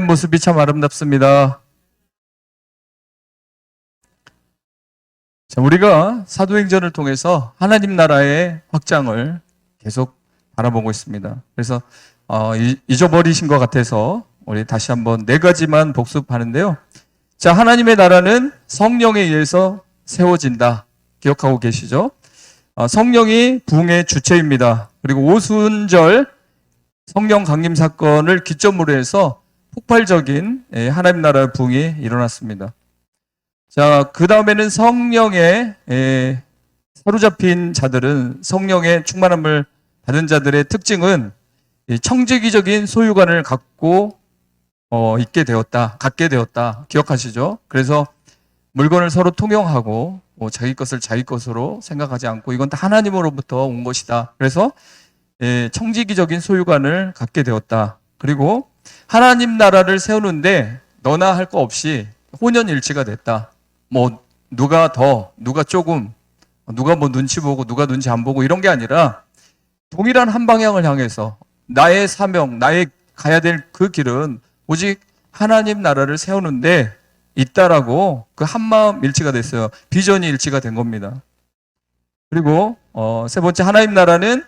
모습이 참 아름답습니다. 자, 우리가 사도행전을 통해서 하나님 나라의 확장을 계속 바라보고 있습니다. 그래서 잊어버리신 것 같아서 우리 다시 한번 4가지만 복습하는데요. 자, 하나님의 나라는 성령에 의해서 세워진다. 기억하고 계시죠? 성령이 부흥의 주체입니다. 그리고 오순절 성령 강림 사건을 기점으로 해서 폭발적인 하나님 나라의 부흥이 일어났습니다. 자, 그 다음에는 성령에 사로잡힌 자들은, 성령의 충만함을 받은 자들의 특징은 청지기적인 소유관을 갖게 되었다. 기억하시죠? 그래서 물건을 서로 통용하고 자기 것을 자기 것으로 생각하지 않고 이건 다 하나님으로부터 온 것이다. 그래서 청지기적인 소유관을 갖게 되었다. 그리고 하나님 나라를 세우는데 너나 할 거 없이 혼연일치가 됐다. 누가 더, 누가 조금, 누가 눈치 보고 누가 눈치 안 보고 이런 게 아니라 동일한 한 방향을 향해서 나의 사명, 나의 가야 될 그 길은 오직 하나님 나라를 세우는데 있다라고 그 한마음 일치가 됐어요. 비전이 일치가 된 겁니다. 그리고 세 번째, 하나님 나라는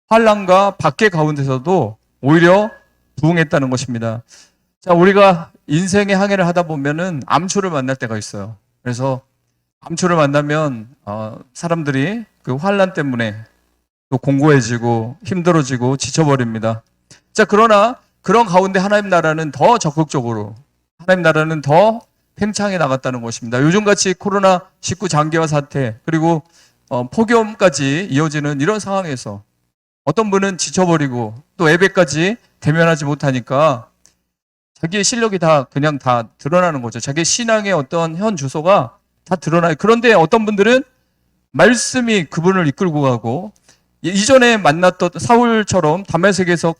환난과 박해 가운데서도 오히려 부흥했다는 것입니다. 자, 우리가 인생의 항해를 하다 보면은 암초를 만날 때가 있어요. 그래서 암초를 만나면 사람들이 그 환난 때문에 또 공고해지고 힘들어지고 지쳐버립니다. 자, 그러나 그런 가운데 하나님 나라는 더 적극적으로, 하나님 나라는 더 팽창해 나갔다는 것입니다. 요즘같이 코로나19 장기화 사태, 그리고 폭염까지 이어지는 이런 상황에서 어떤 분은 지쳐버리고 또 예배까지 대면하지 못하니까 자기의 실력이 다 드러나는 거죠. 자기의 신앙의 어떤 현 주소가 다 드러나요. 그런데 어떤 분들은 말씀이 그분을 이끌고 가고, 이전에 만났던 사울처럼 다메섹에서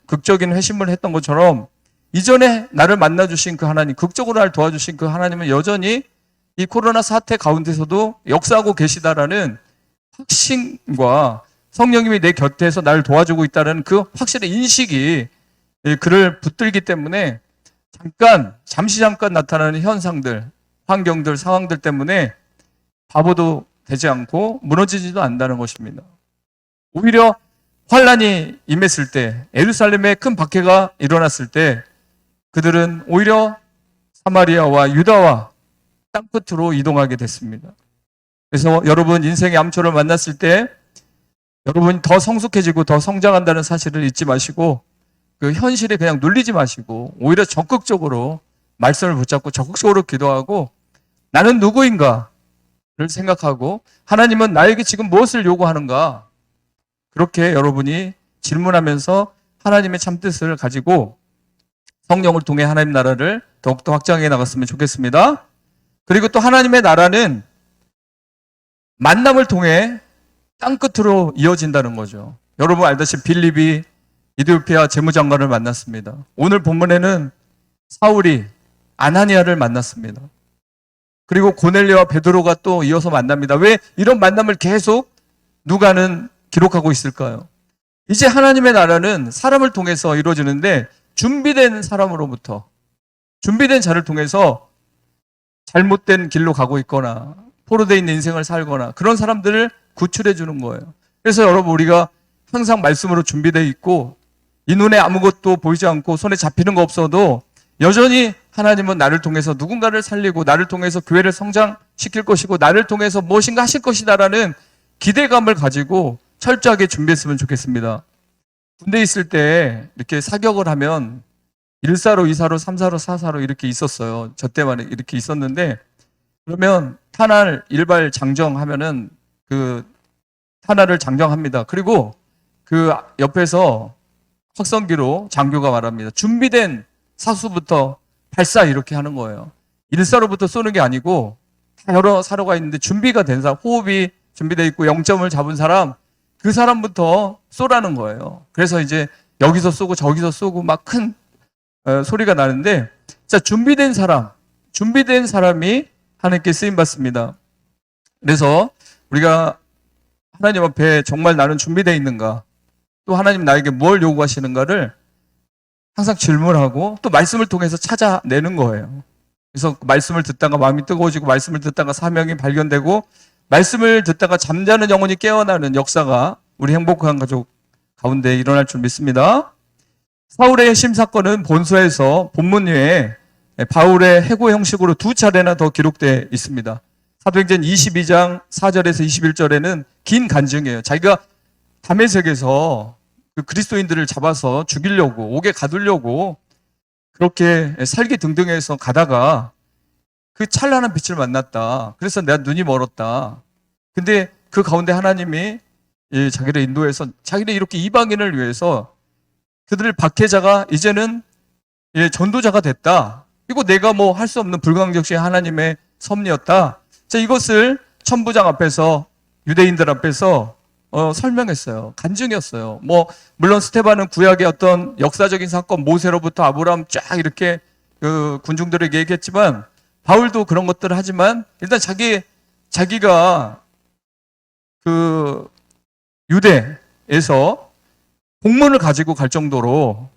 극적인 회심을 했던 것처럼 이전에 나를 만나주신 그 하나님, 극적으로 나를 도와주신 그 하나님은 여전히 이 코로나 사태 가운데서도 역사하고 계시다라는 확신과 성령님이 내 곁에서 나를 도와주고 있다는 그 확실한 인식이 그를 붙들기 때문에 잠시 나타나는 현상들, 환경들, 상황들 때문에 바보도 되지 않고 무너지지도 않는다는 것입니다. 오히려 환란이 임했을 때, 예루살렘에 큰 박해가 일어났을 때 그들은 오히려 사마리아와 유다와 땅끝으로 이동하게 됐습니다. 그래서 여러분 인생의 암초를 만났을 때 여러분이 더 성숙해지고 더 성장한다는 사실을 잊지 마시고 그 현실에 그냥 눌리지 마시고 오히려 적극적으로 말씀을 붙잡고 적극적으로 기도하고 나는 누구인가를 생각하고 하나님은 나에게 지금 무엇을 요구하는가, 그렇게 여러분이 질문하면서 하나님의 참뜻을 가지고 성령을 통해 하나님 나라를 더욱더 확장해 나갔으면 좋겠습니다. 그리고 또 하나님의 나라는 만남을 통해 땅끝으로 이어진다는 거죠. 여러분 알다시피 빌립이 이디오피아 재무장관을 만났습니다. 오늘 본문에는 사울이 아나니아를 만났습니다. 그리고 고넬료와 베드로가 또 이어서 만납니다. 왜 이런 만남을 계속 누가는 기록하고 있을까요? 이제 하나님의 나라는 사람을 통해서 이루어지는데 준비된 사람으로부터, 준비된 자를 통해서 잘못된 길로 가고 있거나 포로되어 있는 인생을 살거나 그런 사람들을 구출해 주는 거예요. 그래서 여러분 우리가 항상 말씀으로 준비되어 있고 이 눈에 아무것도 보이지 않고 손에 잡히는 거 없어도 여전히 하나님은 나를 통해서 누군가를 살리고 나를 통해서 교회를 성장시킬 것이고 나를 통해서 무엇인가 하실 것이다라는 기대감을 가지고 철저하게 준비했으면 좋겠습니다. 군대에 있을 때 이렇게 사격을 하면 1사로, 2사로, 3사로, 4사로 이렇게 있었어요. 저 때만 이렇게 있었는데 그러면 탄알, 일발 장정하면은 그 탄알을 장정합니다. 그리고 그 옆에서 확성기로 장교가 말합니다. 준비된 사수부터 발사 이렇게 하는 거예요. 1사로부터 쏘는 게 아니고 여러 사로가 있는데 준비가 된 사람, 호흡이 준비되어 있고 0점을 잡은 사람, 그 사람부터 쏘라는 거예요. 그래서 이제 여기서 쏘고 저기서 쏘고 막 큰 소리가 나는데, 자, 준비된 사람이 하나님께 쓰임 받습니다. 그래서 우리가 하나님 앞에 정말 나는 준비되어 있는가, 또 하나님 나에게 뭘 요구하시는가를 항상 질문하고 또 말씀을 통해서 찾아내는 거예요. 그래서 말씀을 듣다가 마음이 뜨거워지고 말씀을 듣다가 사명이 발견되고 말씀을 듣다가 잠자는 영혼이 깨어나는 역사가 우리 행복한 가족 가운데 일어날 줄 믿습니다. 사울의 핵심 사건은 본서에서 본문 외에 바울의 해고 형식으로 두 차례나 더 기록되어 있습니다. 사도행전 22장 4절에서 21절에는 긴 간증이에요. 자기가 다메섹에서 그 그리스도인들을 잡아서 죽이려고 옥에 가두려고 그렇게 살기 등등해서 가다가 그 찬란한 빛을 만났다. 그래서 내가 눈이 멀었다. 근데 그 가운데 하나님이 자기를 인도해서 자기를 이렇게 이방인을 위해서 그들을 박해자가 이제는 전도자가 됐다. 이거 내가 뭐 할 수 없는 불가항력시 하나님의 섭리였다. 자, 이것을 천부장 앞에서 유대인들 앞에서 설명했어요. 간증이었어요. 뭐 물론 스테반은 구약의 어떤 역사적인 사건 모세로부터 아브라함 쫙 이렇게 그 군중들에게 얘기했지만 바울도 그런 것들을 하지만 일단 자기가 그 유대에서 공문을 가지고 갈 정도로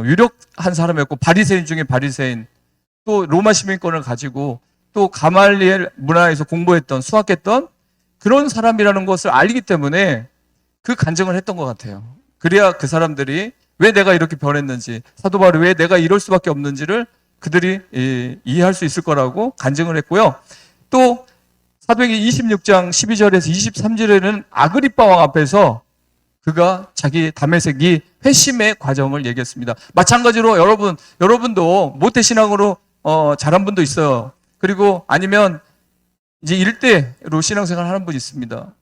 유력한 사람이었고 바리새인 중에 바리새인 또 로마 시민권을 가지고 또 가말리엘 문화에서 공부했던 수학했던 그런 사람이라는 것을 알기 때문에 그 간증을 했던 것 같아요. 그래야 그 사람들이 왜 내가 이렇게 변했는지 사도 바울이 왜 내가 이럴 수밖에 없는지를 그들이 이해할 수 있을 거라고 간증을 했고요. 또 사도행전 26장 12절에서 23절에는 아그리빠 왕 앞에서 그가 자기 다메섹이 회심의 과정을 얘기했습니다. 마찬가지로 여러분도 모태신앙으로 자란 분도 있어요. 그리고 아니면 이제 일대로 신앙생활 하는 분이 있습니다.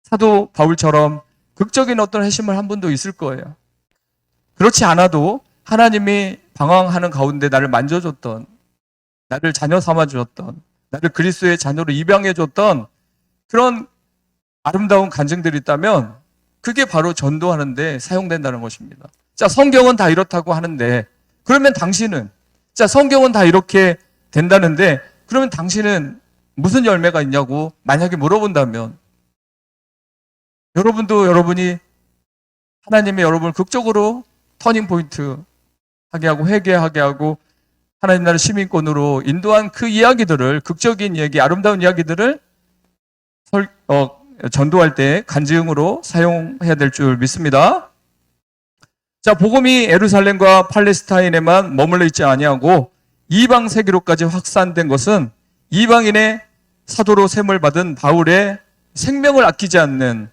사도 바울처럼 극적인 어떤 회심을 한 분도 있을 거예요. 그렇지 않아도 하나님이 방황하는 가운데 나를 만져줬던, 나를 자녀 삼아주었던, 나를 그리스도의 자녀로 입양해줬던 그런 아름다운 간증들이 있다면 그게 바로 전도하는데 사용된다는 것입니다. 자, 성경은 다 이렇다고 하는데 그러면 당신은 성경은 다 이렇게 된다는데 그러면 당신은 무슨 열매가 있냐고 만약에 물어본다면 여러분이 하나님의 여러분을 극적으로 터닝 포인트 하게 하고 회개하게 하고 하나님 나라 시민권으로 인도한 그 이야기들을 극적인 이야기, 아름다운 이야기들을 전도할 때 간증으로 사용해야 될 줄 믿습니다. 자, 복음이 예루살렘과 팔레스타인에만 머물러 있지 아니하고 이방 세계로까지 확산된 것은 이방인의 사도로 셈을 받은 바울의 생명을 아끼지 않는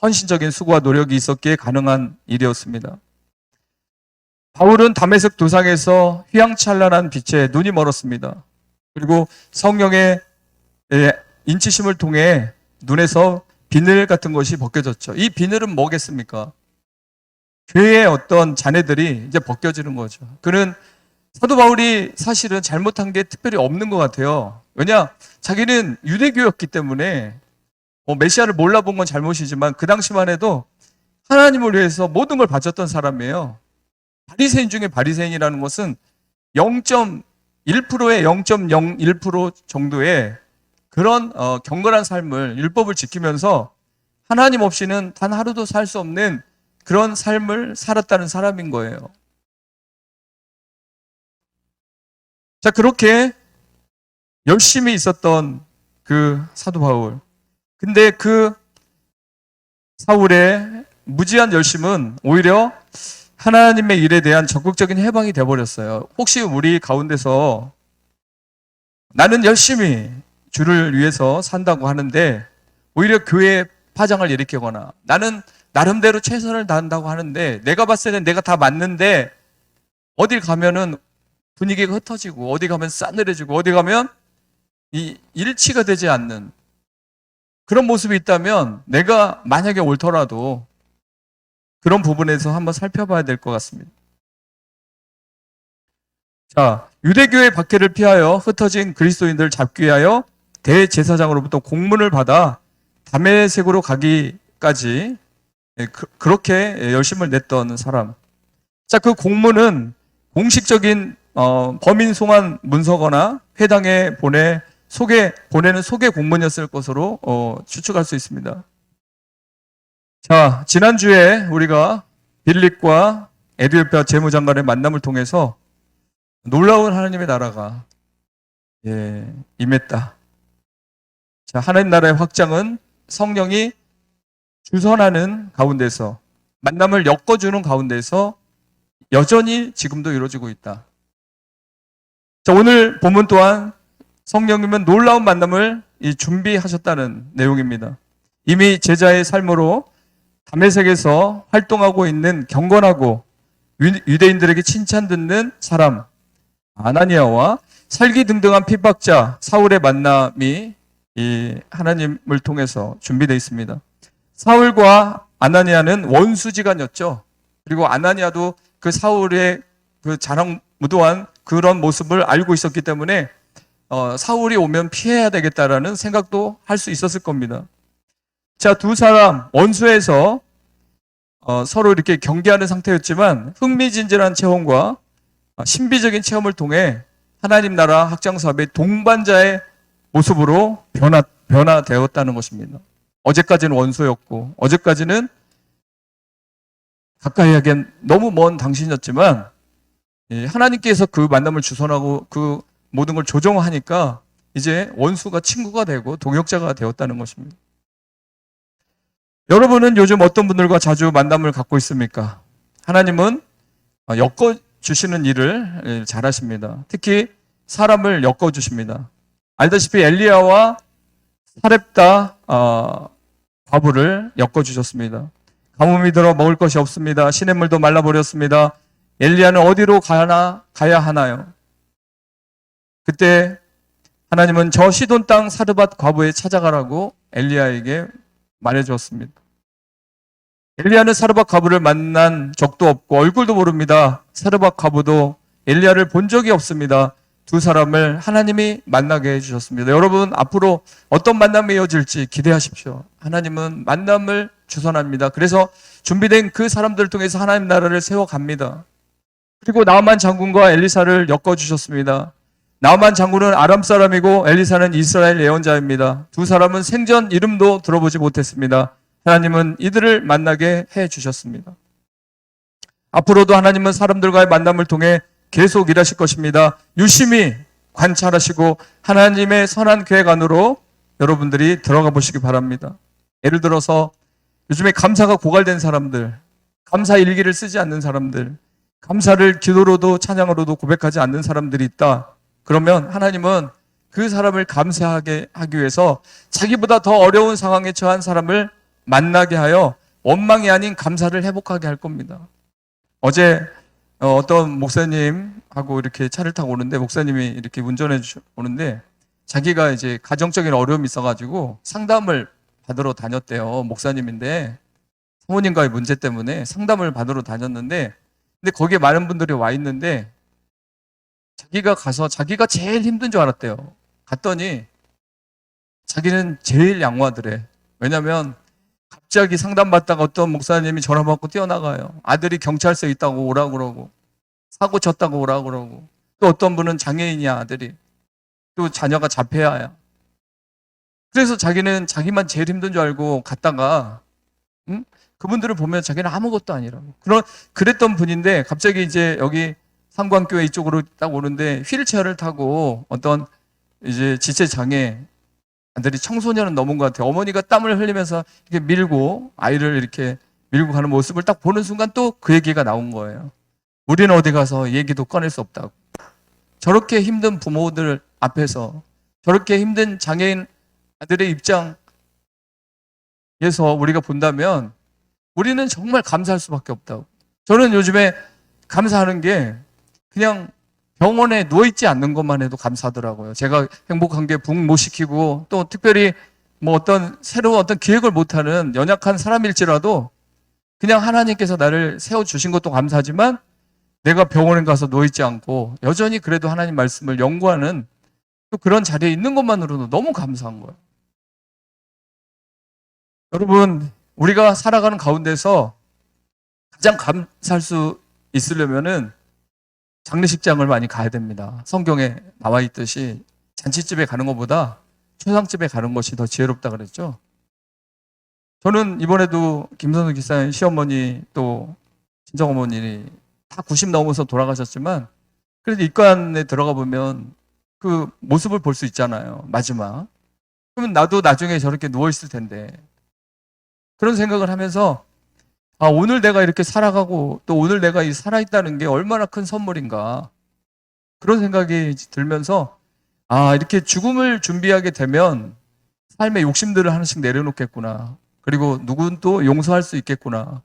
헌신적인 수고와 노력이 있었기에 가능한 일이었습니다. 바울은 다메섹 도상에서 휘황찬란한 빛에 눈이 멀었습니다. 그리고 성령의 인치심을 통해 눈에서 비늘 같은 것이 벗겨졌죠. 이 비늘은 뭐겠습니까? 교회의 어떤 자네들이 이제 벗겨지는 거죠. 그는 사도 바울이 사실은 잘못한 게 특별히 없는 것 같아요. 왜냐? 자기는 유대교였기 때문에 메시아를 몰라본 건 잘못이지만 그 당시만 해도 하나님을 위해서 모든 걸 바쳤던 사람이에요. 바리새인 중에 바리새인이라는 것은 0.1%의 0.01% 정도의 그런 경건한 삶을 율법을 지키면서 하나님 없이는 단 하루도 살 수 없는 그런 삶을 살았다는 사람인 거예요. 자, 그렇게 열심히 있었던 그 사도 바울. 근데 그 사울의 무지한 열심은 오히려 하나님의 일에 대한 적극적인 해방이 되어버렸어요. 혹시 우리 가운데서 나는 열심히 주를 위해서 산다고 하는데 오히려 교회에 파장을 일으키거나 나는 나름대로 최선을 다한다고 하는데 내가 봤을 때는 내가 다 맞는데 어딜 가면은 분위기가 흩어지고 어디 가면 싸늘해지고 어디 가면 이 일치가 되지 않는 그런 모습이 있다면 내가 만약에 옳더라도 그런 부분에서 한번 살펴봐야 될 것 같습니다. 자, 유대교의 박해를 피하여 흩어진 그리스도인들을 잡기 위하여 대제사장으로부터 공문을 받아 다메섹으로 가기까지 그렇게 열심을 냈던 사람. 자, 그 공문은 공식적인 범인 송환 문서거나 회당에 보내는 소개 공문이었을 것으로 추측할 수 있습니다. 자, 지난주에 우리가 빌립과 에디오피아 재무장관의 만남을 통해서 놀라운 하나님의 나라가 임했다. 자, 하나님 나라의 확장은 성령이 주선하는 가운데서, 만남을 엮어주는 가운데서 여전히 지금도 이루어지고 있다. 자, 오늘 본문 또한 성령님은 놀라운 만남을 준비하셨다는 내용입니다. 이미 제자의 삶으로 다메섹에서 활동하고 있는 경건하고 유대인들에게 칭찬 듣는 사람 아나니아와 살기등등한 핍박자 사울의 만남이 이 하나님을 통해서 준비되어 있습니다. 사울과 아나니아는 원수지간이었죠. 그리고 아나니아도 그 사울의 그 자랑무도한 그런 모습을 알고 있었기 때문에 사울이 오면 피해야 되겠다라는 생각도 할 수 있었을 겁니다. 자, 두 사람 원수에서 서로 이렇게 경계하는 상태였지만 흥미진진한 체험과 신비적인 체험을 통해 하나님 나라 확장 사업의 동반자의 모습으로 변화되었다는 것입니다. 어제까지는 원수였고, 어제까지는 가까이 하기엔 너무 먼 당신이었지만 하나님께서 그 만남을 주선하고 그 모든 걸 조정하니까 이제 원수가 친구가 되고 동역자가 되었다는 것입니다. 여러분은 요즘 어떤 분들과 자주 만남을 갖고 있습니까? 하나님은 엮어주시는 일을 잘하십니다. 특히 사람을 엮어주십니다. 알다시피 엘리야와 사렙다 과부를 엮어주셨습니다. 가뭄이 들어 먹을 것이 없습니다. 시냇물도 말라버렸습니다. 엘리야는 어디로 가야 하나요? 그때 하나님은 저 시돈 땅 사르밧 과부에 찾아가라고 엘리야에게 말해주었습니다. 엘리야는 사르밧 과부를 만난 적도 없고 얼굴도 모릅니다. 사르밧 과부도 엘리야를 본 적이 없습니다. 두 사람을 하나님이 만나게 해주셨습니다. 여러분, 앞으로 어떤 만남이 이어질지 기대하십시오. 하나님은 만남을 주선합니다. 그래서 준비된 그 사람들을 통해서 하나님 나라를 세워갑니다. 그리고 나만 장군과 엘리사를 엮어주셨습니다. 나만 장군은 아람 사람이고 엘리사는 이스라엘 예언자입니다. 두 사람은 생전 이름도 들어보지 못했습니다. 하나님은 이들을 만나게 해주셨습니다. 앞으로도 하나님은 사람들과의 만남을 통해 계속 일하실 것입니다. 유심히 관찰하시고 하나님의 선한 계획 안으로 여러분들이 들어가 보시기 바랍니다. 예를 들어서 요즘에 감사가 고갈된 사람들, 감사 일기를 쓰지 않는 사람들, 감사를 기도로도 찬양으로도 고백하지 않는 사람들이 있다. 그러면 하나님은 그 사람을 감사하게 하기 위해서 자기보다 더 어려운 상황에 처한 사람을 만나게 하여 원망이 아닌 감사를 회복하게 할 겁니다. 어제 어떤 목사님하고 이렇게 차를 타고 오는데, 목사님이 이렇게 운전해 오는데 자기가 이제 가정적인 어려움이 있어가지고 상담을 받으러 다녔대요. 목사님인데 사모님과의 문제 때문에 상담을 받으러 다녔는데, 근데 거기에 많은 분들이 와 있는데 자기가 가서 자기가 제일 힘든 줄 알았대요. 갔더니 자기는 제일 양호하더래. 왜냐면 갑자기 상담받다가 어떤 목사님이 전화 받고 뛰어나가요. 아들이 경찰서에 있다고 오라고 그러고, 사고 쳤다고 오라고 그러고, 또 어떤 분은 장애인이야, 아들이. 또 자녀가 자폐아야. 그래서 자기는 자기만 제일 힘든 줄 알고 갔다가 그분들을 보면 자기는 아무것도 아니라고. 그랬던 분인데 갑자기 이제 여기 상관교회 이쪽으로 딱 오는데 휠체어를 타고 어떤 이제 지체장애 아들이, 청소년은 넘은 것 같아요. 어머니가 땀을 흘리면서 이렇게 밀고, 아이를 이렇게 밀고 가는 모습을 딱 보는 순간 또 그 얘기가 나온 거예요. 우리는 어디 가서 얘기도 꺼낼 수 없다고. 저렇게 힘든 부모들 앞에서 저렇게 힘든 장애인 아들의 입장에서 우리가 본다면 우리는 정말 감사할 수밖에 없다고. 저는 요즘에 감사하는 게 그냥 병원에 누워있지 않는 것만 해도 감사하더라고요. 제가 행복한 게 부흥 못 시키고, 또 특별히 뭐 새로운 어떤 기획을 못하는 연약한 사람일지라도 그냥 하나님께서 나를 세워주신 것도 감사하지만 내가 병원에 가서 누워있지 않고 여전히 그래도 하나님 말씀을 연구하는 또 그런 자리에 있는 것만으로도 너무 감사한 거예요. 여러분, 우리가 살아가는 가운데서 가장 감사할 수 있으려면은 장례식장을 많이 가야 됩니다. 성경에 나와 있듯이 잔치집에 가는 것보다 초상집에 가는 것이 더 지혜롭다 그랬죠. 저는 이번에도 김선우 기사님 시어머니 또 친정어머니 다 90 넘어서 돌아가셨지만 그래도 입관에 들어가 보면 그 모습을 볼 수 있잖아요. 마지막. 그러면 나도 나중에 저렇게 누워 있을 텐데. 그런 생각을 하면서 오늘 내가 이렇게 살아가고 또 오늘 내가 이 살아있다는 게 얼마나 큰 선물인가. 그런 생각이 들면서 이렇게 죽음을 준비하게 되면 삶의 욕심들을 하나씩 내려놓겠구나. 그리고 누군 또 용서할 수 있겠구나.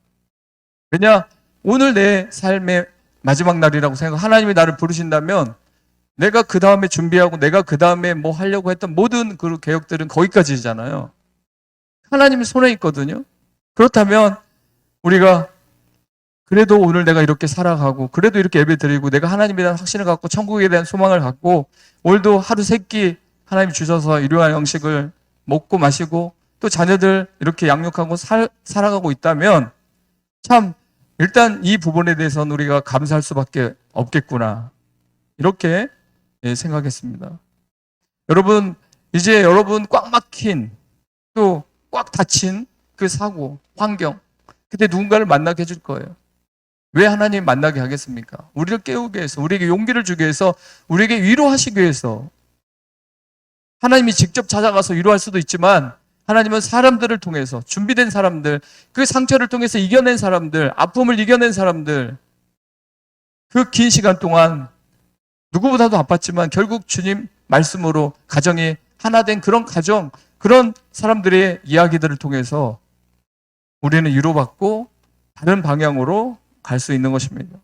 왜냐? 오늘 내 삶의 마지막 날이라고 생각, 하나님이 나를 부르신다면 내가 그 다음에 준비하고 내가 그 다음에 뭐 하려고 했던 모든 그 계획들은 거기까지잖아요. 하나님이 손에 있거든요. 그렇다면 우리가 그래도 오늘 내가 이렇게 살아가고 그래도 이렇게 예배 드리고 내가 하나님에 대한 확신을 갖고 천국에 대한 소망을 갖고 오늘도 하루 세 끼 하나님이 주셔서 일용할 양식을 먹고 마시고 또 자녀들 이렇게 양육하고 살아가고 있다면 참 일단 이 부분에 대해서는 우리가 감사할 수밖에 없겠구나. 이렇게 생각했습니다. 여러분, 이제 여러분 꽉 막힌 또 꽉 닫힌 그 사고, 환경, 그때 누군가를 만나게 해줄 거예요. 왜 하나님 만나게 하겠습니까? 우리를 깨우기 위해서, 우리에게 용기를 주기 위해서, 우리에게 위로하시기 위해서. 하나님이 직접 찾아가서 위로할 수도 있지만 하나님은 사람들을 통해서 준비된 사람들, 그 상처를 통해서 이겨낸 사람들, 아픔을 이겨낸 사람들, 그 긴 시간 동안 누구보다도 아팠지만 결국 주님 말씀으로 가정이 하나 된 그런 가정, 그런 사람들의 이야기들을 통해서 우리는 위로받고 다른 방향으로 갈 수 있는 것입니다.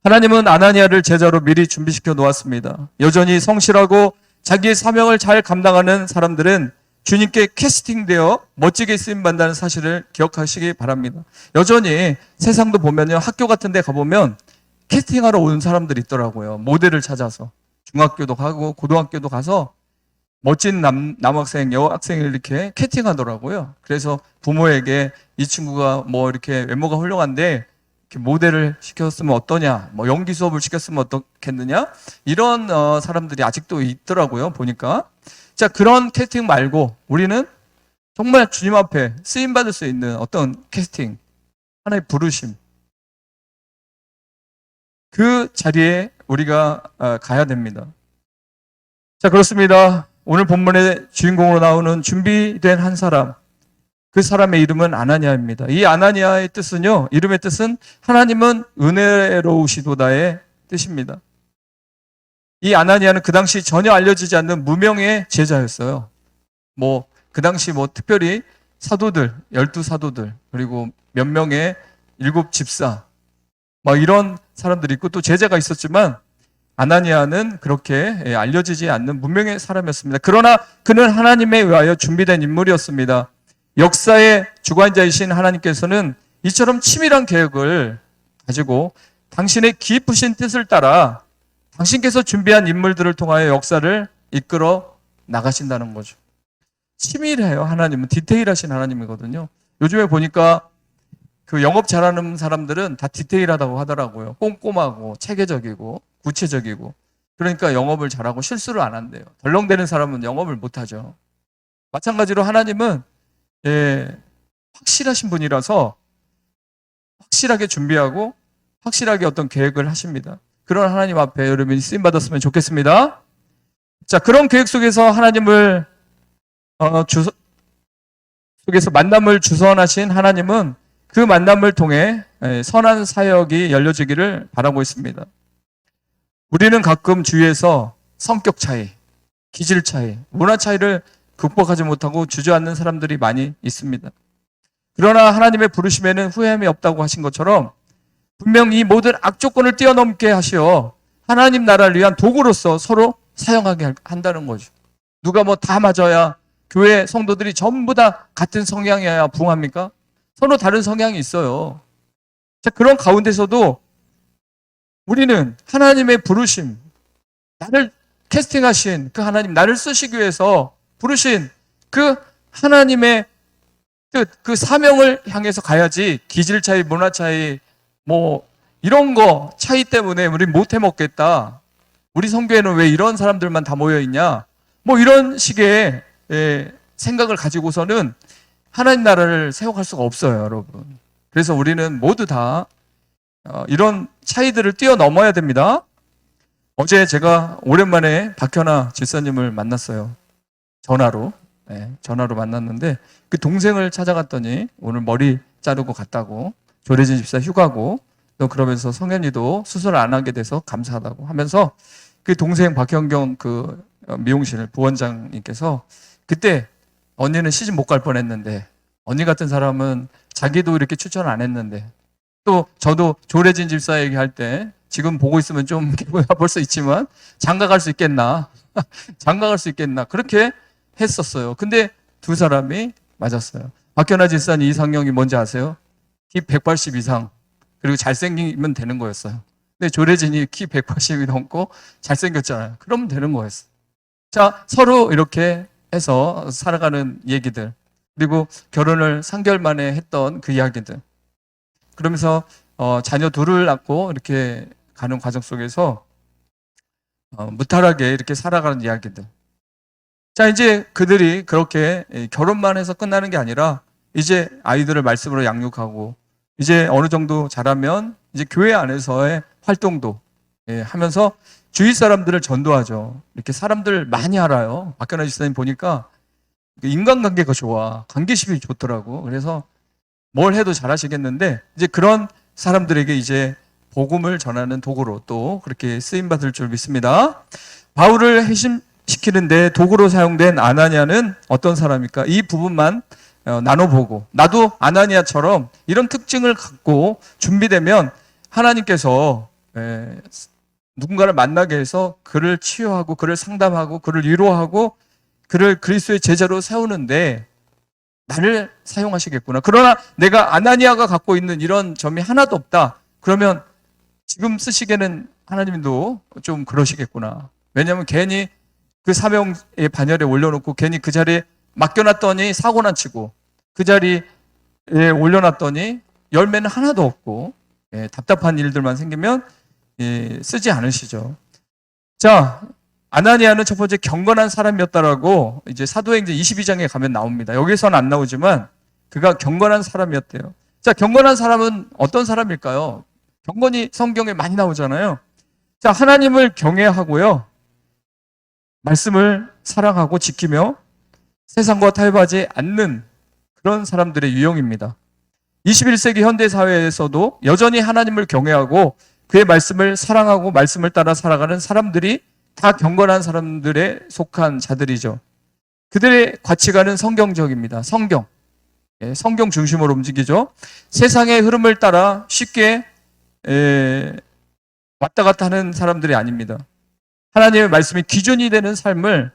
하나님은 아나니아를 제자로 미리 준비시켜 놓았습니다. 여전히 성실하고 자기의 사명을 잘 감당하는 사람들은 주님께 캐스팅되어 멋지게 쓰임받는다는 사실을 기억하시기 바랍니다. 여전히 세상도 보면요, 학교 같은 데 가보면 캐스팅하러 오는 사람들이 있더라고요. 모델을 찾아서. 중학교도 가고 고등학교도 가서 멋진 남학생, 여학생을 이렇게 캐스팅하더라고요. 그래서 부모에게 이 친구가 뭐 이렇게 외모가 훌륭한데 이렇게 모델을 시켰으면 어떠냐, 뭐 연기 수업을 시켰으면 어떻겠느냐, 이런 사람들이 아직도 있더라고요. 보니까. 자, 그런 캐스팅 말고 우리는 정말 주님 앞에 쓰임받을 수 있는 어떤 캐스팅, 하나의 부르심, 그 자리에 우리가 가야 됩니다. 자, 그렇습니다. 오늘 본문의 주인공으로 나오는 준비된 한 사람, 그 사람의 이름은 아나니아입니다. 이 아나니아의 뜻은요, 이름의 뜻은 하나님은 은혜로우시도다의 뜻입니다. 이 아나니아는 그 당시 전혀 알려지지 않는 무명의 제자였어요. 그 당시 특별히 사도들, 12사도들, 그리고 몇 명의 7 집사, 이런 사람들이 있고 또 제자가 있었지만 아나니아는 그렇게 알려지지 않는 무명의 사람이었습니다. 그러나 그는 하나님에 의하여 준비된 인물이었습니다. 역사의 주관자이신 하나님께서는 이처럼 치밀한 계획을 가지고 당신의 깊으신 뜻을 따라 당신께서 준비한 인물들을 통하여 역사를 이끌어 나가신다는 거죠. 치밀해요. 하나님은 디테일하신 하나님이거든요. 요즘에 보니까 그 영업 잘하는 사람들은 다 디테일하다고 하더라고요. 꼼꼼하고 체계적이고 구체적이고. 그러니까 영업을 잘하고 실수를 안 한대요. 덜렁대는 사람은 영업을 못하죠. 마찬가지로 하나님은 확실하신 분이라서 확실하게 준비하고 확실하게 어떤 계획을 하십니다. 그런 하나님 앞에 여러분이 쓰임받았으면 좋겠습니다. 자, 그런 계획 속에서 하나님을 속에서 만남을 주선하신 하나님은 그 만남을 통해 선한 사역이 열려지기를 바라고 있습니다. 우리는 가끔 주위에서 성격 차이, 기질 차이, 문화 차이를 극복하지 못하고 주저앉는 사람들이 많이 있습니다. 그러나 하나님의 부르심에는 후회함이 없다고 하신 것처럼 분명 이 모든 악조건을 뛰어넘게 하시어 하나님 나라를 위한 도구로서 서로 사용하게 한다는 거죠. 누가 다 맞아야 교회 성도들이 전부 다 같은 성향이어야 부흥합니까? 서로 다른 성향이 있어요. 자, 그런 가운데서도 우리는 하나님의 부르심, 나를 캐스팅하신 그 하나님, 나를 쓰시기 위해서 부르신 그 하나님의 뜻, 그 사명을 향해서 가야지 기질 차이, 문화 차이, 이런 거 차이 때문에 우리 못 해먹겠다. 우리 성교회는 왜 이런 사람들만 다 모여있냐. 이런 식의 생각을 가지고서는 하나님 나라를 세워갈 수가 없어요, 여러분. 그래서 우리는 모두 다 이런 차이들을 뛰어넘어야 됩니다. 어제 제가 오랜만에 박현아 집사님을 만났어요. 전화로. 네, 전화로 만났는데 그 동생을 찾아갔더니 오늘 머리 자르고 갔다고, 조래진 집사 휴가고, 또 그러면서 성현이도 수술 안 하게 돼서 감사하다고 하면서 그 동생 박현경 그 미용실 부원장님께서 그때 언니는 시집 못 갈 뻔했는데 언니 같은 사람은 자기도 이렇게 추천 안 했는데, 또 저도 조래진 집사 얘기할 때 지금 보고 있으면 좀 기분이 나쁠 수 있지만 장가 갈 수 있겠나 장가 갈 수 있겠나 그렇게 했었어요. 근데 두 사람이 맞았어요. 박현아 집사님 이상형이 뭔지 아세요? 키 180 이상 그리고 잘생기면 되는 거였어요. 근데 조래진이 키 180이 넘고 잘생겼잖아요. 그러면 되는 거였어요. 자, 서로 이렇게 해서 살아가는 얘기들, 그리고 결혼을 3개월 만에 했던 그 이야기들, 그러면서 자녀 둘을 낳고 이렇게 가는 과정 속에서 무탈하게 이렇게 살아가는 이야기들. 자, 이제 그들이 그렇게 결혼만 해서 끝나는 게 아니라 이제 아이들을 말씀으로 양육하고 이제 어느 정도 자라면 이제 교회 안에서의 활동도 하면서 주위 사람들을 전도하죠. 이렇게 사람들 많이 알아요. 박현아 집사님 보니까 인간관계가 좋아. 관계심이 좋더라고. 그래서 뭘 해도 잘하시겠는데 이제 그런 사람들에게 이제 복음을 전하는 도구로 또 그렇게 쓰임받을 줄 믿습니다. 바울을 해심시키는데 도구로 사용된 아나니아는 어떤 사람입니까? 이 부분만 나눠보고, 나도 아나니아처럼 이런 특징을 갖고 준비되면 하나님께서 누군가를 만나게 해서 그를 치유하고 그를 상담하고 그를 위로하고 그를 그리스도의 제자로 세우는데 나를 사용하시겠구나. 그러나 내가 아나니아가 갖고 있는 이런 점이 하나도 없다. 그러면 지금 쓰시기에는 하나님도 좀 그러시겠구나. 왜냐하면 괜히 그 사명의 반열에 올려놓고 괜히 그 자리에 맡겨놨더니 사고나 치고 그 자리에 올려놨더니 열매는 하나도 없고 답답한 일들만 생기면 쓰지 않으시죠. 자, 아나니아는 첫 번째 경건한 사람이었다라고 이제 사도행전 22장에 가면 나옵니다. 여기서는 안 나오지만 그가 경건한 사람이었대요. 자, 경건한 사람은 어떤 사람일까요? 경건이 성경에 많이 나오잖아요. 자, 하나님을 경외하고요. 말씀을 사랑하고 지키며 세상과 타협하지 않는 그런 사람들의 유형입니다. 21세기 현대사회에서도 여전히 하나님을 경외하고 그의 말씀을 사랑하고 말씀을 따라 살아가는 사람들이 다 경건한 사람들에 속한 자들이죠. 그들의 가치관은 성경적입니다. 성경 중심으로 움직이죠. 세상의 흐름을 따라 쉽게 왔다 갔다 하는 사람들이 아닙니다. 하나님의 말씀이 기준이 되는 삶을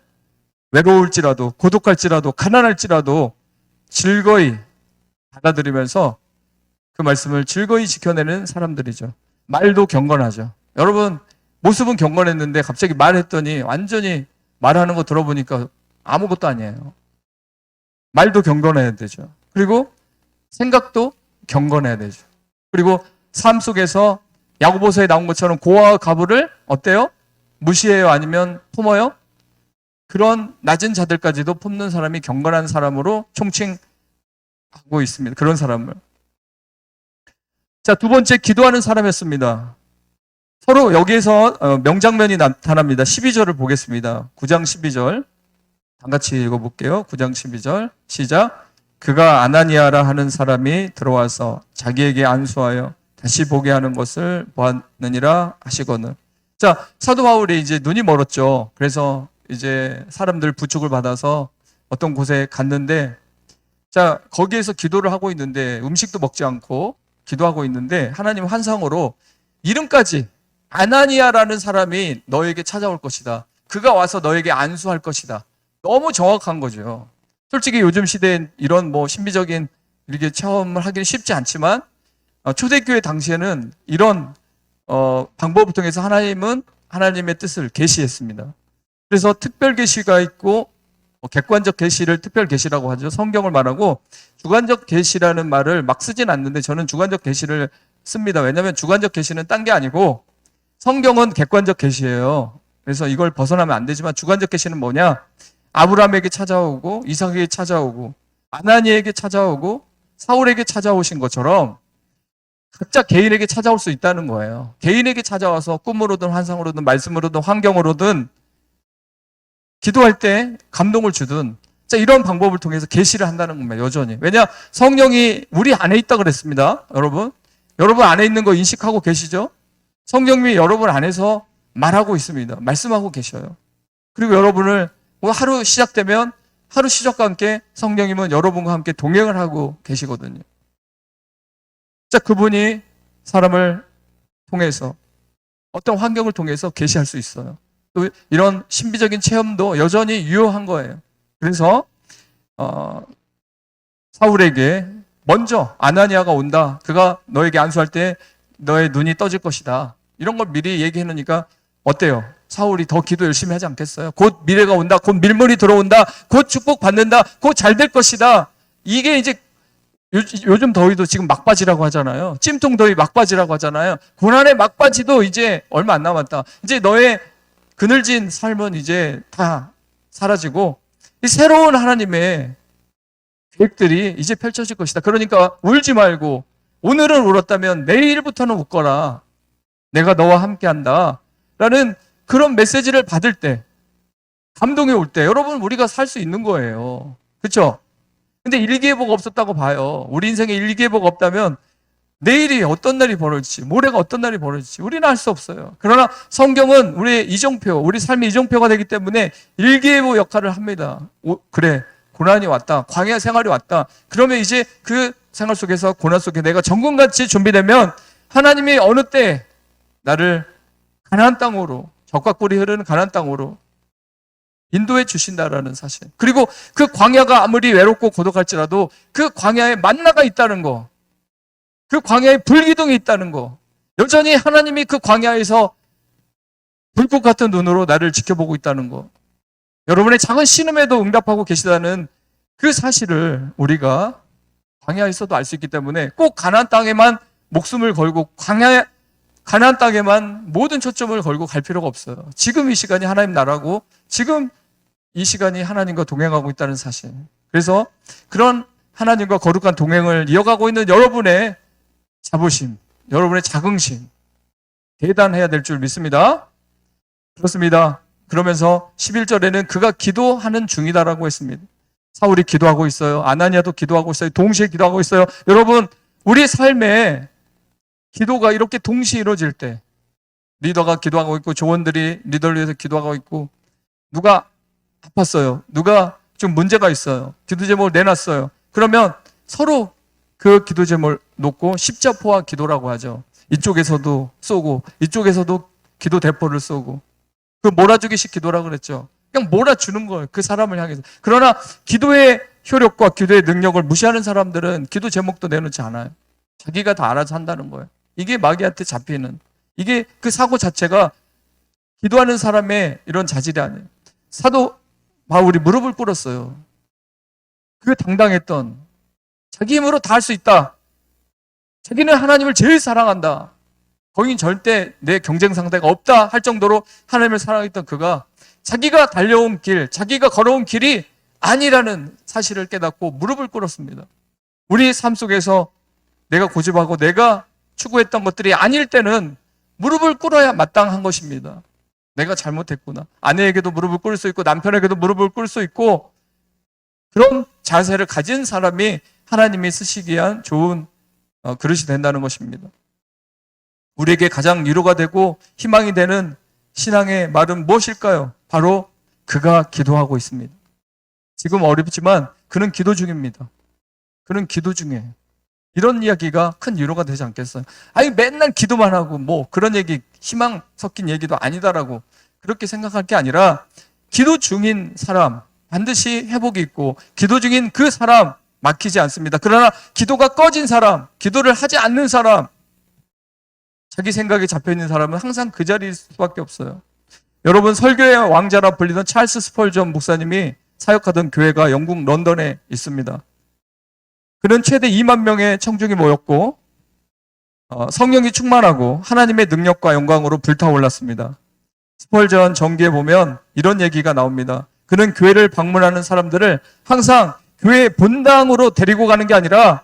외로울지라도 고독할지라도 가난할지라도 즐거이 받아들이면서 그 말씀을 즐거이 지켜내는 사람들이죠. 말도 경건하죠. 여러분, 모습은 경건했는데 갑자기 말했더니 완전히 말하는 거 들어보니까 아무것도 아니에요. 말도 경건해야 되죠. 그리고 생각도 경건해야 되죠. 그리고 삶 속에서 야고보서에 나온 것처럼 고아와 과부를 어때요? 무시해요? 아니면 품어요? 그런 낮은 자들까지도 품는 사람이 경건한 사람으로 총칭하고 있습니다. 그런 사람을. 자, 두 번째, 기도하는 사람이었습니다. 서로 여기에서 명장면이 나타납니다. 12절을 보겠습니다. 9장 12절. 다 같이 읽어볼게요. 9장 12절. 시작. 그가 아나니아라 하는 사람이 들어와서 자기에게 안수하여 다시 보게 하는 것을 보았느니라 하시거늘. 자, 사도 바울이 이제 눈이 멀었죠. 그래서 이제 사람들 부축을 받아서 어떤 곳에 갔는데, 자, 거기에서 기도를 하고 있는데 음식도 먹지 않고 기도하고 있는데 하나님 환상으로 이름까지 아나니아라는 사람이 너에게 찾아올 것이다. 그가 와서 너에게 안수할 것이다. 너무 정확한 거죠. 솔직히 요즘 시대엔 이런 뭐 신비적인 이렇게 체험을 하기는 쉽지 않지만 초대교회 당시에는 이런 방법을 통해서 하나님은 하나님의 뜻을 계시했습니다. 그래서 특별 계시가 있고 객관적 계시를 특별 계시라고 하죠. 성경을 말하고 주관적 계시라는 말을 막 쓰진 않는데 저는 주관적 계시를 씁니다. 왜냐하면 주관적 계시는 딴 게 아니고 성경은 객관적 계시예요. 그래서 이걸 벗어나면 안 되지만 주관적 계시는 뭐냐? 아브라함에게 찾아오고 이삭에게 찾아오고 아나니에게 찾아오고 사울에게 찾아오신 것처럼 각자 개인에게 찾아올 수 있다는 거예요. 개인에게 찾아와서 꿈으로든 환상으로든 말씀으로든 환경으로든 기도할 때 감동을 주든 자, 이런 방법을 통해서 계시를 한다는 겁니다. 여전히. 왜냐? 성령이 우리 안에 있다 그랬습니다. 여러분. 여러분 안에 있는 거 인식하고 계시죠? 성령님이 여러분 안에서 말하고 있습니다. 말씀하고 계셔요. 그리고 여러분을 하루 시작되면 하루 시작과 함께 성령님은 여러분과 함께 동행을 하고 계시거든요. 자, 그분이 사람을 통해서 어떤 환경을 통해서 계시할 수 있어요. 또 이런 신비적인 체험도 여전히 유효한 거예요. 그래서 사울에게 먼저 아나니아가 온다. 그가 너에게 안수할 때 너의 눈이 떠질 것이다. 이런 걸 미리 얘기해 놓으니까 어때요? 사울이 더 기도 열심히 하지 않겠어요? 곧 미래가 온다. 곧 밀물이 들어온다. 곧 축복받는다. 곧 잘 될 것이다. 이게 이제 요즘 더위도 지금 막바지라고 하잖아요. 찜통 더위 막바지라고 하잖아요. 고난의 막바지도 이제 얼마 안 남았다. 이제 너의 그늘진 삶은 이제 다 사라지고 이 새로운 하나님의 계획들이 이제 펼쳐질 것이다. 그러니까 울지 말고 오늘은 울었다면 내일부터는 웃거라. 내가 너와 함께한다. 라는 그런 메시지를 받을 때 감동이 올 때 여러분 우리가 살 수 있는 거예요. 그렇죠? 근데 일기예보가 없었다고 봐요. 우리 인생에 일기예보가 없다면 내일이 어떤 날이 벌어질지, 모레가 어떤 날이 벌어질지 우리는 알 수 없어요. 그러나 성경은 우리의 이정표, 우리 삶의 이정표가 되기 때문에 일기예보 역할을 합니다. 그래, 고난이 왔다. 광야 생활이 왔다. 그러면 이제 그 생활 속에서 고난 속에 내가 정금같이 준비되면 하나님이 어느 때 나를 가나안 땅으로, 젖과 꿀이 흐르는 가나안 땅으로 인도해 주신다라는 사실. 그리고 그 광야가 아무리 외롭고 고독할지라도 그 광야에 만나가 있다는 거. 그 광야에 불기둥이 있다는 거. 여전히 하나님이 그 광야에서 불꽃 같은 눈으로 나를 지켜보고 있다는 거. 여러분의 작은 신음에도 응답하고 계시다는 그 사실을 우리가 광야에서도 알 수 있기 때문에 꼭 가나안 땅에만 목숨을 걸고 가나안 땅에만 모든 초점을 걸고 갈 필요가 없어요. 지금 이 시간이 하나님 나라고 지금 이 시간이 하나님과 동행하고 있다는 사실. 그래서 그런 하나님과 거룩한 동행을 이어가고 있는 여러분의 자부심, 여러분의 자긍심 대단해야 될 줄 믿습니다. 그렇습니다. 그러면서 11절에는 그가 기도하는 중이다라고 했습니다. 사울이 기도하고 있어요. 아나니아도 기도하고 있어요. 동시에 기도하고 있어요. 여러분, 우리 삶에 기도가 이렇게 동시에 이루어질 때 리더가 기도하고 있고 조원들이 리더를 위해서 기도하고 있고 누가 아팠어요. 누가 좀 문제가 있어요. 기도 제목을 내놨어요. 그러면 서로 그 기도 제목을 놓고 십자포와 기도라고 하죠. 이쪽에서도 쏘고 이쪽에서도 기도 대포를 쏘고 그 몰아주기식 기도라고 그랬죠. 그냥 몰아주는 거예요. 그 사람을 향해서. 그러나 기도의 효력과 기도의 능력을 무시하는 사람들은 기도 제목도 내놓지 않아요. 자기가 다 알아서 한다는 거예요. 이게 마귀한테 잡히는 이게 그 사고 자체가 기도하는 사람의 이런 자질이 아니에요. 사도 바울이 무릎을 꿇었어요. 그 당당했던 자기 힘으로 다 할 수 있다. 자기는 하나님을 제일 사랑한다. 거긴 절대 내 경쟁 상대가 없다 할 정도로 하나님을 사랑했던 그가 자기가 달려온 길, 자기가 걸어온 길이 아니라는 사실을 깨닫고 무릎을 꿇었습니다. 우리 삶 속에서 내가 고집하고 내가 추구했던 것들이 아닐 때는 무릎을 꿇어야 마땅한 것입니다. 내가 잘못했구나. 아내에게도 무릎을 꿇을 수 있고 남편에게도 무릎을 꿇을 수 있고 그런 자세를 가진 사람이 하나님이 쓰시기 위한 좋은 그릇이 된다는 것입니다. 우리에게 가장 위로가 되고 희망이 되는 신앙의 말은 무엇일까요? 바로 그가 기도하고 있습니다. 지금 어렵지만 그는 기도 중입니다. 그는 기도 중이에요. 이런 이야기가 큰 위로가 되지 않겠어요? 아니 맨날 기도만 하고 뭐 그런 얘기 희망 섞인 얘기도 아니다라고 그렇게 생각할 게 아니라 기도 중인 사람 반드시 회복이 있고 기도 중인 그 사람 막히지 않습니다. 그러나 기도가 꺼진 사람, 기도를 하지 않는 사람, 자기 생각에 잡혀있는 사람은 항상 그 자리일 수밖에 없어요. 여러분 설교의 왕자라 불리던 찰스 스펄전 목사님이 사역하던 교회가 영국 런던에 있습니다. 그는 최대 2만 명의 청중이 모였고 성령이 충만하고 하나님의 능력과 영광으로 불타올랐습니다. 스펄전 전기에 보면 이런 얘기가 나옵니다. 그는 교회를 방문하는 사람들을 항상 교회 본당으로 데리고 가는 게 아니라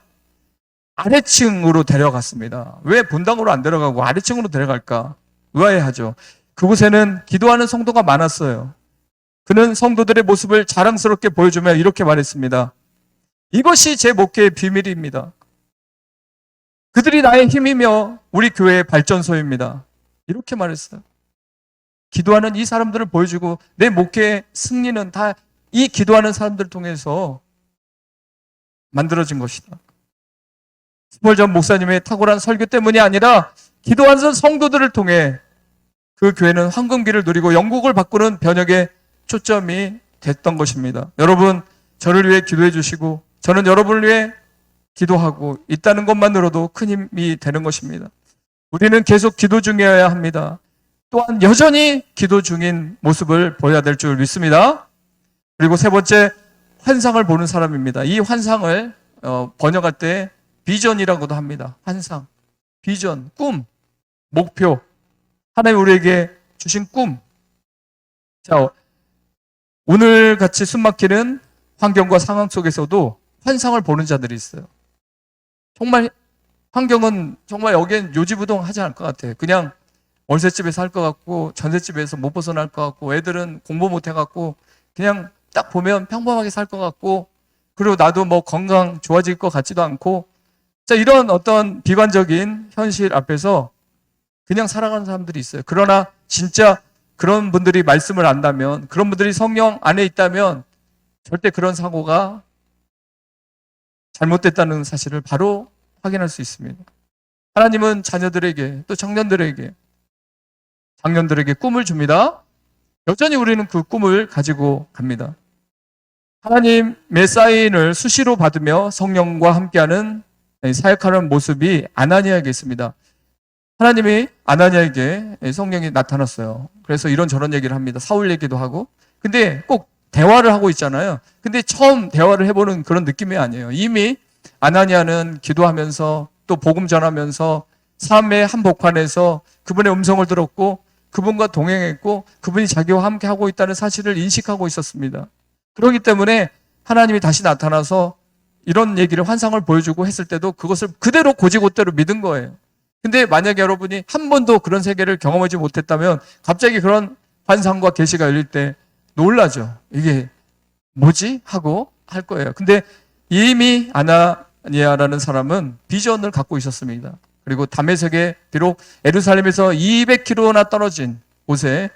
아래층으로 데려갔습니다. 왜 본당으로 안 데려가고 아래층으로 데려갈까? 의아해하죠. 그곳에는 기도하는 성도가 많았어요. 그는 성도들의 모습을 자랑스럽게 보여주며 이렇게 말했습니다. 이것이 제 목회의 비밀입니다. 그들이 나의 힘이며 우리 교회의 발전소입니다. 이렇게 말했어요. 기도하는 이 사람들을 보여주고 내 목회의 승리는 다 이 기도하는 사람들을 통해서 만들어진 것이다. 스몰전 목사님의 탁월한 설교 때문이 아니라 기도하는 성도들을 통해 그 교회는 황금기를 누리고 영국을 바꾸는 변혁의 초점이 됐던 것입니다. 여러분, 저를 위해 기도해 주시고 저는 여러분을 위해 기도하고 있다는 것만으로도 큰 힘이 되는 것입니다. 우리는 계속 기도 중이어야 합니다. 또한 여전히 기도 중인 모습을 보여야 될 줄 믿습니다. 그리고 세 번째, 환상을 보는 사람입니다. 이 환상을 번역할 때 비전이라고도 합니다. 환상, 비전, 꿈, 목표. 하나님 우리에게 주신 꿈. 자, 오늘 같이 숨막히는 환경과 상황 속에서도 환상을 보는 자들이 있어요. 정말 환경은 정말 여기엔 요지부동하지 않을 것 같아요. 그냥 월세집에 살 것 같고 전세집에서 못 벗어날 것 같고 애들은 공부 못 해갖고 그냥 딱 보면 평범하게 살 것 같고 그리고 나도 뭐 건강 좋아질 것 같지도 않고 자, 이런 어떤 비관적인 현실 앞에서 그냥 살아가는 사람들이 있어요. 그러나 진짜 그런 분들이 말씀을 안다면, 그런 분들이 성령 안에 있다면 절대 그런 사고가 잘못됐다는 사실을 바로 확인할 수 있습니다. 하나님은 자녀들에게 또 청년들에게 장년들에게 꿈을 줍니다. 여전히 우리는 그 꿈을 가지고 갑니다. 하나님의 사인을 수시로 받으며 성령과 함께하는 사역하는 모습이 아나니아에게 있습니다. 하나님이 아나니아에게 성령이 나타났어요. 그래서 이런저런 얘기를 합니다. 사울 얘기도 하고. 근데 꼭 대화를 하고 있잖아요. 근데 처음 대화를 해보는 그런 느낌이 아니에요. 이미 아나니아는 기도하면서 또 복음 전하면서 삶의 한복판에서 그분의 음성을 들었고 그분과 동행했고 그분이 자기와 함께 하고 있다는 사실을 인식하고 있었습니다. 그렇기 때문에 하나님이 다시 나타나서 이런 얘기를 환상을 보여주고 했을 때도 그것을 그대로 고지고대로 믿은 거예요. 근데 만약에 여러분이 한 번도 그런 세계를 경험하지 못했다면 갑자기 그런 환상과 계시가 열릴 때 놀라죠. 이게 뭐지? 하고 할 거예요. 근데 이미 아나니아라는 사람은 비전을 갖고 있었습니다. 그리고 다메섹에 비록 예루살렘에서 200km나 떨어진 곳에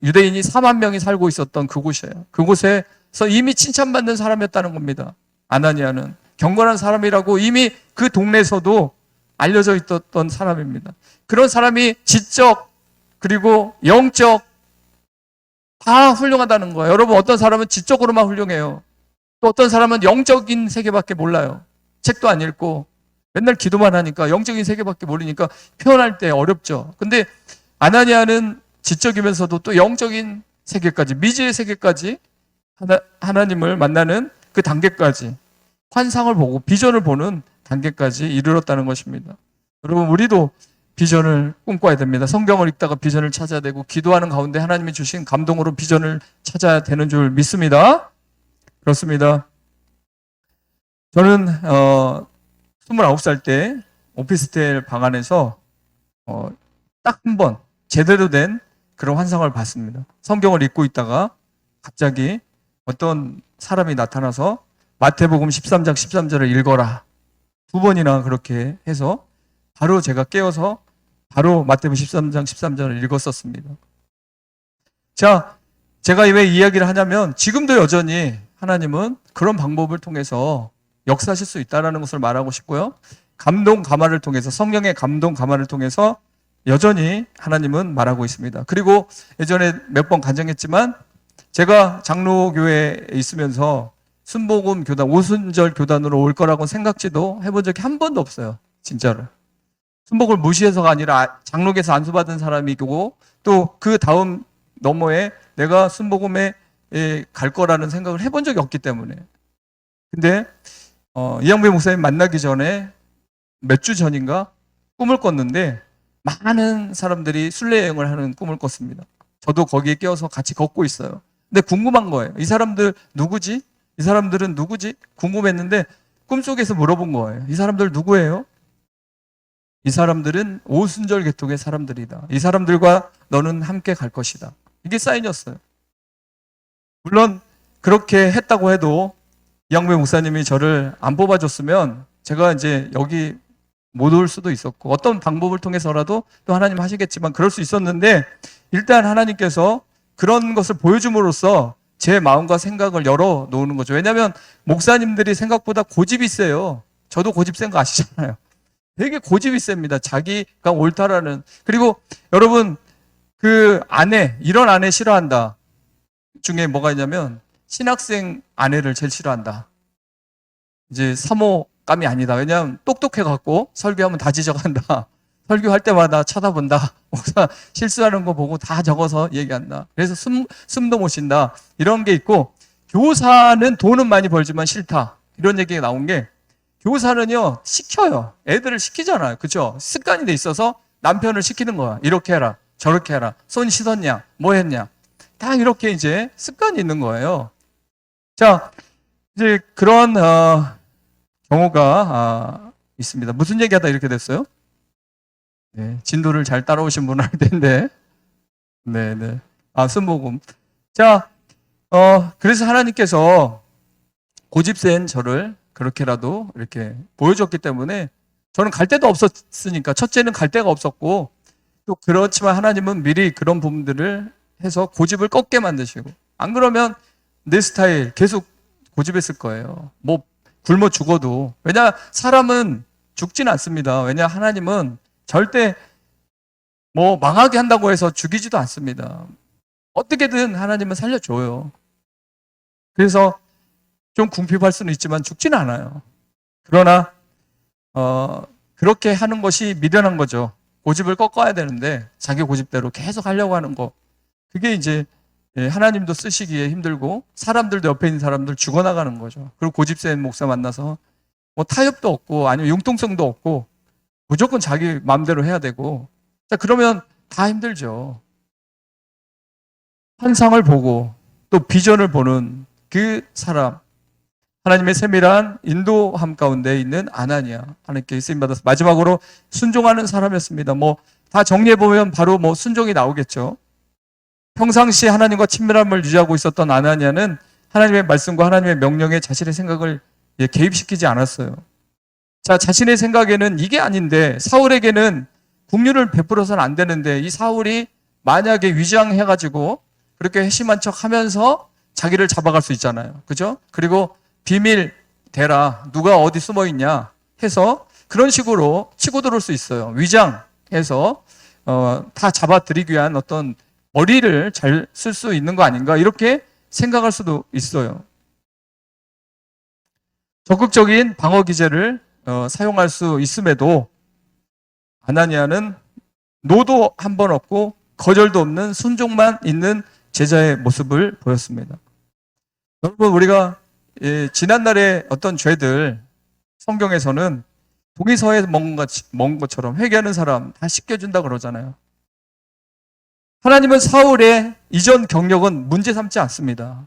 유대인이 4만 명이 살고 있었던 그곳이에요. 그곳에서 이미 칭찬받는 사람이었다는 겁니다. 아나니아는 경건한 사람이라고 이미 그 동네에서도 알려져 있었던 사람입니다. 그런 사람이 지적 그리고 영적 다 훌륭하다는 거예요. 여러분, 어떤 사람은 지적으로만 훌륭해요. 또 어떤 사람은 영적인 세계밖에 몰라요. 책도 안 읽고 맨날 기도만 하니까 영적인 세계밖에 모르니까 표현할 때 어렵죠. 근데 아나니아는 지적이면서도 또 영적인 세계까지, 미지의 세계까지 하나님을 만나는 그 단계까지 환상을 보고 비전을 보는 단계까지 이르렀다는 것입니다. 여러분, 우리도 비전을 꿈꿔야 됩니다. 성경을 읽다가 비전을 찾아야 되고 기도하는 가운데 하나님이 주신 감동으로 비전을 찾아야 되는 줄 믿습니다. 그렇습니다. 저는 29살 때 오피스텔 방 안에서 딱 한 번 제대로 된 그런 환상을 봤습니다. 성경을 읽고 있다가 갑자기 어떤 사람이 나타나서 마태복음 13장 13절을 읽어라. 2번이나 그렇게 해서 바로 제가 깨어서 바로 마태복음 13장 13절을 읽었었습니다. 자, 제가 왜 이 이야기를 하냐면 지금도 여전히 하나님은 그런 방법을 통해서 역사하실 수 있다는 것을 말하고 싶고요. 감동 가마를 통해서, 성령의 감동 가마를 통해서 여전히 하나님은 말하고 있습니다. 그리고 예전에 몇 번 간증했지만 제가 장로교회에 있으면서 순복음 교단, 오순절 교단으로 올 거라고 생각지도 해본 적이 한 번도 없어요. 진짜로. 순복음을 무시해서가 아니라 장로교에서 안수받은 사람이고 또 그 다음 너머에 내가 순복음에 갈 거라는 생각을 해본 적이 없기 때문에. 근데 이양배 목사님 만나기 전에 몇 주 전인가 꿈을 꿨는데 많은 사람들이 순례 여행을 하는 꿈을 꿨습니다. 저도 거기에 끼어서 같이 걷고 있어요. 근데 궁금한 거예요. 이 사람들 누구지? 이 사람들은 누구지? 궁금했는데 꿈속에서 물어본 거예요. 이 사람들 누구예요? 이 사람들은 오순절 계통의 사람들이다. 이 사람들과 너는 함께 갈 것이다. 이게 사인이었어요. 물론 그렇게 했다고 해도 이양배 목사님이 저를 안 뽑아줬으면 제가 이제 여기 못 올 수도 있었고 어떤 방법을 통해서라도 또 하나님 하시겠지만 그럴 수 있었는데 일단 하나님께서 그런 것을 보여줌으로써 제 마음과 생각을 열어 놓는 거죠. 왜냐하면 목사님들이 생각보다 고집이 세요. 저도 고집 센 거 아시잖아요. 되게 고집이 셉니다. 자기가 옳다라는. 그리고 여러분 그 아내, 이런 아내 싫어한다 중에 뭐가 있냐면 신학생 아내를 제일 싫어한다. 이제 사모감이 아니다. 왜냐하면 똑똑해갖고 설교하면 다 지적한다. 설교할 때마다 쳐다본다. 목사 실수하는 거 보고 다 적어서 얘기한다. 그래서 숨도 못 쉰다. 이런 게 있고, 교사는 돈은 많이 벌지만 싫다. 이런 얘기가 나온 게, 교사는요 시켜요. 애들을 시키잖아요. 그렇죠? 습관이 돼 있어서 남편을 시키는 거야. 이렇게 해라, 저렇게 해라. 손 씻었냐, 뭐 했냐. 다 이렇게 이제 습관이 있는 거예요. 자, 이제 그런 경우가 있습니다. 무슨 얘기하다 이렇게 됐어요? 네, 진도를 잘 따라오신 분 할 텐데. 네네. 순복음. 자, 그래서 하나님께서 고집센 저를 그렇게라도 이렇게 보여줬기 때문에 저는 갈 데도 없었으니까, 첫째는 갈 데가 없었고, 또 그렇지만 하나님은 미리 그런 부분들을 해서 고집을 꺾게 만드시고, 안 그러면 내 스타일 계속 고집했을 거예요. 뭐 굶어 죽어도. 왜냐, 사람은 죽진 않습니다. 왜냐, 하나님은 절대 뭐 망하게 한다고 해서 죽이지도 않습니다. 어떻게든 하나님은 살려줘요. 그래서 좀 궁핍할 수는 있지만 죽지는 않아요. 그러나 그렇게 하는 것이 미련한 거죠. 고집을 꺾어야 되는데 자기 고집대로 계속 하려고 하는 거. 그게 이제 하나님도 쓰시기에 힘들고 사람들도 옆에 있는 사람들 죽어나가는 거죠. 그리고 고집센 목사 만나서 뭐 타협도 없고 아니면 융통성도 없고 무조건 자기 마음대로 해야 되고, 자, 그러면 다 힘들죠. 환상을 보고 또 비전을 보는 그 사람, 하나님의 세밀한 인도함 가운데 있는 아나니아, 하나님께 쓰임받아서 마지막으로 순종하는 사람이었습니다. 뭐 다 정리해보면 바로 뭐 순종이 나오겠죠. 평상시 하나님과 친밀함을 유지하고 있었던 아나니아는 하나님의 말씀과 하나님의 명령에 자신의 생각을 개입시키지 않았어요. 자, 자신의 생각에는 이게 아닌데, 사울에게는 국류를 베풀어서는 안 되는데, 이 사울이 만약에 위장해가지고 그렇게 회심한 척 하면서 자기를 잡아갈 수 있잖아요. 그죠? 그리고 비밀 대라, 누가 어디 숨어 있냐 해서 그런 식으로 치고 들어올 수 있어요. 위장해서 다 잡아들이기 위한 어떤 머리를 잘 쓸 수 있는 거 아닌가, 이렇게 생각할 수도 있어요. 적극적인 방어 기제를 사용할 수 있음에도 아나니아는 노도 한 번 없고 거절도 없는 순종만 있는 제자의 모습을 보였습니다. 여러분, 우리가 지난날의 어떤 죄들 성경에서는 동의서에 먹은 것처럼 회개하는 사람 다 씻겨준다 그러잖아요. 하나님은 사울의 이전 경력은 문제 삼지 않습니다.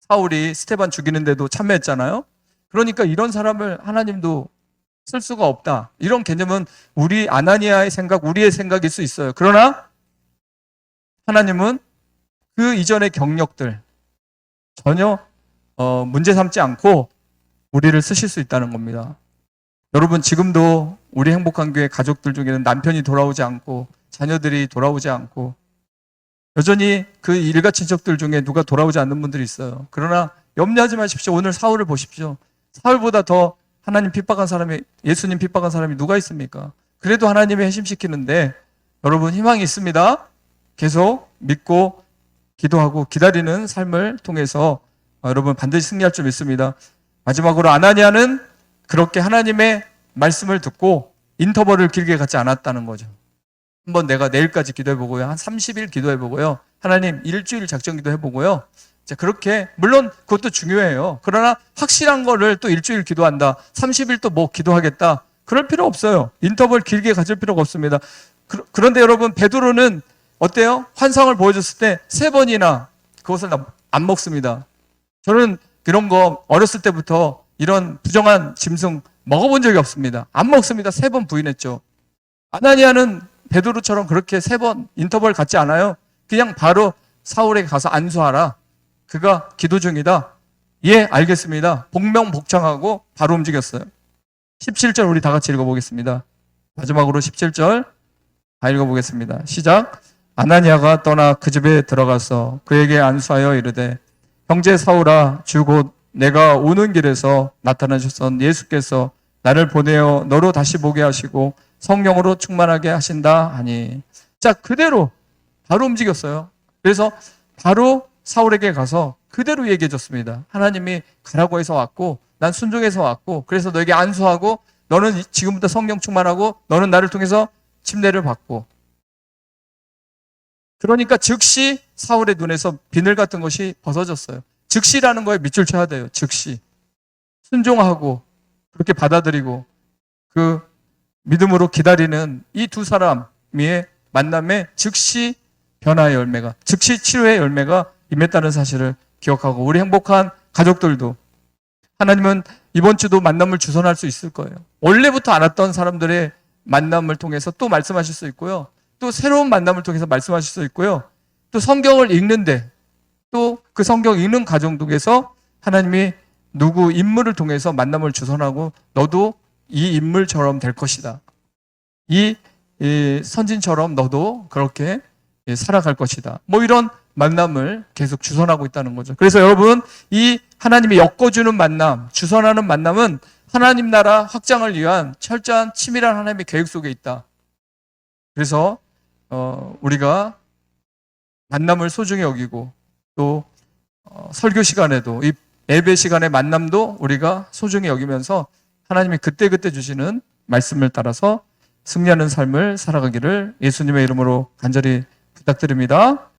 사울이 스테반 죽이는데도 참여했잖아요. 그러니까 이런 사람을 하나님도 쓸 수가 없다. 이런 개념은 우리 아나니아의 생각, 우리의 생각일 수 있어요. 그러나 하나님은 그 이전의 경력들 전혀 문제 삼지 않고 우리를 쓰실 수 있다는 겁니다. 여러분, 지금도 우리 행복한 교회 가족들 중에는 남편이 돌아오지 않고 자녀들이 돌아오지 않고 여전히 그 일가 친척들 중에 누가 돌아오지 않는 분들이 있어요. 그러나 염려하지 마십시오. 오늘 사울을 보십시오. 사울보다 더 하나님 핍박한 사람이, 예수님 핍박한 사람이 누가 있습니까? 그래도 하나님이 회심시키는데 여러분, 희망이 있습니다. 계속 믿고 기도하고 기다리는 삶을 통해서 여러분 반드시 승리할 줄 믿습니다. 마지막으로 아나니아는 그렇게 하나님의 말씀을 듣고 인터벌을 길게 갖지 않았다는 거죠. 한번 내가 내일까지 기도해보고요. 한 30일 기도해보고요. 하나님 일주일 작전 기도해보고요. 자, 그렇게, 물론 그것도 중요해요. 그러나 확실한 거를 또 일주일 기도한다, 30일 또 뭐 기도하겠다, 그럴 필요 없어요. 인터벌 길게 가질 필요가 없습니다. 그런데 여러분, 베드로는 어때요? 환상을 보여줬을 때 3번이나 그것을 안 먹습니다. 저는 그런 거 어렸을 때부터 이런 부정한 짐승 먹어본 적이 없습니다. 안 먹습니다. 3번 부인했죠. 아나니아는 베드로처럼 그렇게 3번 인터벌 갖지 않아요. 그냥 바로 사울에게 가서 안수하라. 그가 기도 중이다. 예, 알겠습니다. 복명복창하고 바로 움직였어요. 17절 우리 다 같이 읽어보겠습니다. 마지막으로 17절 다 읽어보겠습니다. 시작. 아나니아가 떠나 그 집에 들어가서 그에게 안수하여 이르되 형제 사울아, 주 곧 내가 오는 길에서 나타나셨던 예수께서 나를 보내어 너로 다시 보게 하시고 성령으로 충만하게 하신다 하니. 자, 그대로 바로 움직였어요. 그래서 바로 사울에게 가서 그대로 얘기해 줬습니다. 하나님이 가라고 해서 왔고 난 순종해서 왔고 그래서 너에게 안수하고 너는 지금부터 성령 충만하고 너는 나를 통해서 침례를 받고. 그러니까 즉시 사울의 눈에서 비늘 같은 것이 벗어졌어요. 즉시라는 거에 밑줄 쳐야 돼요. 즉시. 순종하고 그렇게 받아들이고 그 믿음으로 기다리는 이 두 사람의 만남에 즉시 변화의 열매가, 즉시 치료의 열매가 임했다는 사실을 기억하고 우리 행복한 가족들도 하나님은 이번 주도 만남을 주선할 수 있을 거예요. 원래부터 알았던 사람들의 만남을 통해서 또 말씀하실 수 있고요. 또 새로운 만남을 통해서 말씀하실 수 있고요. 또 성경을 읽는데 또 그 성경 읽는 과정 속에서 하나님이 누구 인물을 통해서 만남을 주선하고 너도 이 인물처럼 될 것이다. 이 선진처럼 너도 그렇게 살아갈 것이다. 뭐 이런 만남을 계속 주선하고 있다는 거죠. 그래서 여러분, 이 하나님이 엮어주는 만남, 주선하는 만남은 하나님 나라 확장을 위한 철저한 치밀한 하나님의 계획 속에 있다. 그래서 우리가 만남을 소중히 여기고 또 설교 시간에도 이 예배 시간의 만남도 우리가 소중히 여기면서 하나님이 그때그때 주시는 말씀을 따라서 승리하는 삶을 살아가기를 예수님의 이름으로 간절히 부탁드립니다.